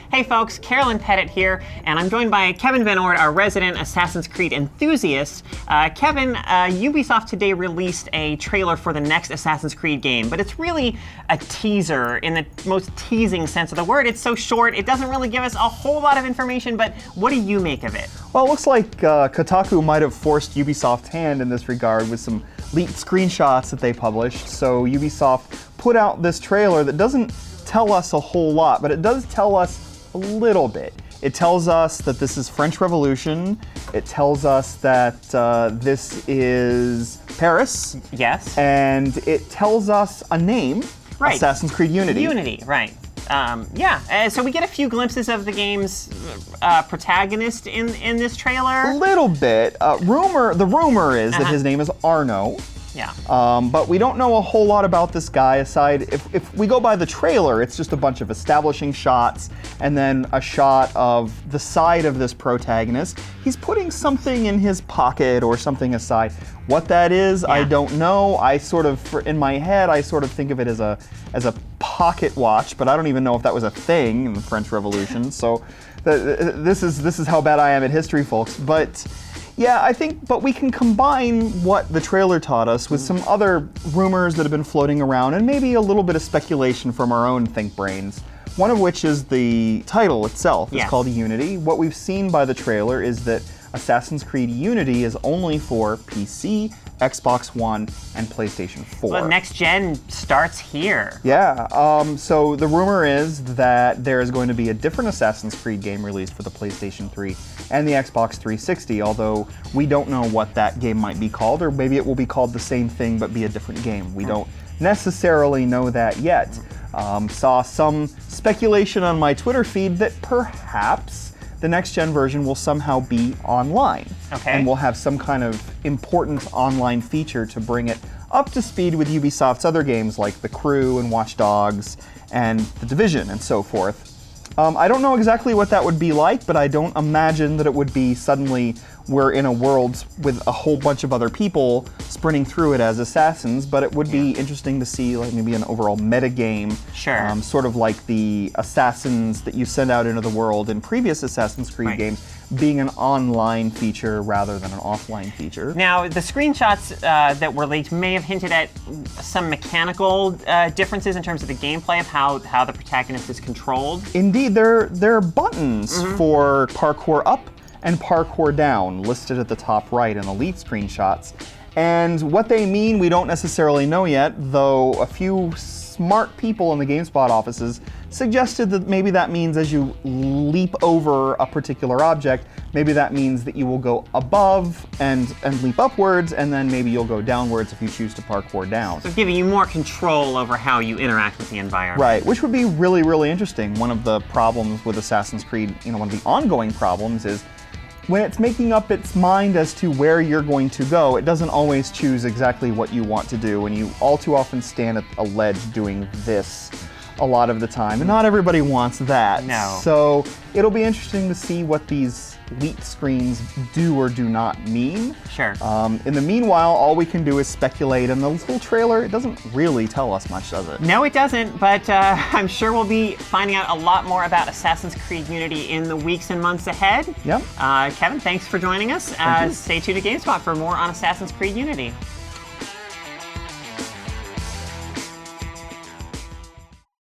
Hey folks, Carolyn Pettit here, and I'm joined by Kevin Van Ord, our resident Assassin's Creed enthusiast. Kevin, Ubisoft today released a trailer for the next Assassin's Creed game, but it's really a teaser in the most teasing sense of the word. It's so short, it doesn't really give us a whole lot of information, but what do you make of it? Well, it looks like Kotaku might have forced Ubisoft's hand in this regard with some leaked screenshots that they published. So Ubisoft put out this trailer that doesn't tell us a whole lot, but it does tell us a little bit. It tells us that this is French Revolution. It tells us that this is Paris. Yes. And it tells us a name, right. Assassin's Creed Unity. Unity, right. So we get a few glimpses of the game's protagonist in this trailer. A little bit. The rumor is that his name is Arno. Yeah. But we don't know a whole lot about this guy aside. If we go by the trailer, it's just a bunch of establishing shots and then a shot of the side of this protagonist. He's putting something in his pocket or something aside. What that is, I don't know. In my head, I sort of think of it as a pocket watch, but I don't even know if that was a thing in the French Revolution. So this is how bad I am at history, folks. But yeah, but we can combine what the trailer taught us with some other rumors that have been floating around and maybe a little bit of speculation from our own think brains. One of which is the title itself. It's called Unity. What we've seen by the trailer is that Assassin's Creed Unity is only for PC, Xbox One, and PlayStation 4. Well, next gen starts here. Yeah, so the rumor is that there is going to be a different Assassin's Creed game released for the PlayStation 3 and the Xbox 360, although we don't know what that game might be called, or maybe it will be called the same thing but be a different game. We don't necessarily know that yet. Saw some speculation on my Twitter feed that perhaps the next-gen version will somehow be online. Okay. And will have some kind of important online feature to bring it up to speed with Ubisoft's other games like The Crew and Watch Dogs and The Division and so forth. I don't know exactly what that would be like, but I don't imagine that it would be suddenly we're in a world with a whole bunch of other people sprinting through it as assassins, but it would be interesting to see like maybe an overall meta game. Sure. Sort of like the assassins that you send out into the world in previous Assassin's Creed games, being an online feature rather than an offline feature. Now, the screenshots that were leaked may have hinted at some mechanical differences in terms of the gameplay of how the protagonist is controlled. Indeed, there are buttons for parkour up and parkour down listed at the top right in the leaked screenshots. And what they mean, we don't necessarily know yet, though a few smart people in the Gamespot offices suggested that maybe that means as you leap over a particular object, maybe that means that you will go above and leap upwards, and then maybe you'll go downwards if you choose to parkour down. So giving you more control over how you interact with the environment. Right, which would be really, really interesting. One of the problems with Assassin's Creed, one of the ongoing problems is when it's making up its mind as to where you're going to go, it doesn't always choose exactly what you want to do, and you all too often stand at a ledge doing this a lot of the time, and not everybody wants that. No. So it'll be interesting to see what these leaked screens do or do not mean. Sure. In the meanwhile, all we can do is speculate, and the little trailer, it doesn't really tell us much, does it? No, it doesn't, but I'm sure we'll be finding out a lot more about Assassin's Creed Unity in the weeks and months ahead. Yep. Kevin, thanks for joining us. Thank you. Stay tuned to GameSpot for more on Assassin's Creed Unity.